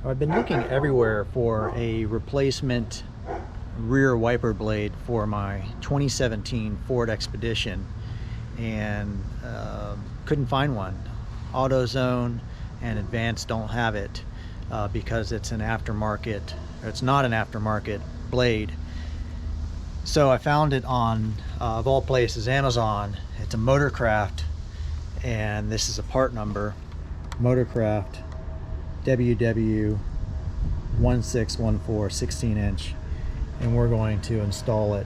I've been looking everywhere for a replacement rear wiper blade for my 2017 Ford Expedition, and couldn't find one. AutoZone and Advance don't have it because it's an aftermarket, or it's not an aftermarket blade. So I found it on, of all places, Amazon. It's a Motorcraft, and this is a part number, Motorcraft WW1614 16 inch, and we're going to install it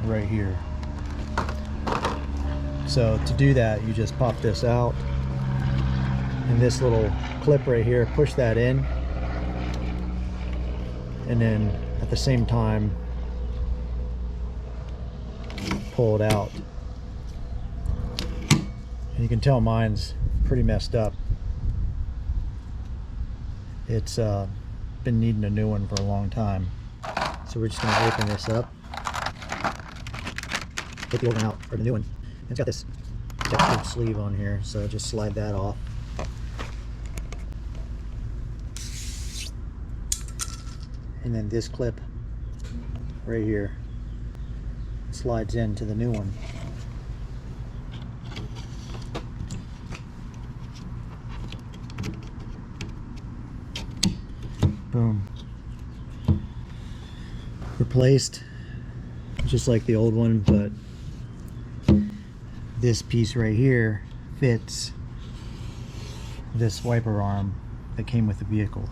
right here. So to do that, you just pop this out, and this little clip right here, push that in, and then at the same time pull it out. And you can tell mine's pretty messed up. It's been needing a new one for a long time. So we're just going to open this up, take the old one out, or the new one. And it's got this textured sleeve on here, so just slide that off. And then this clip right here slides into the new one. Boom. Replaced just like the old one, but this piece right here fits this wiper arm that came with the vehicle.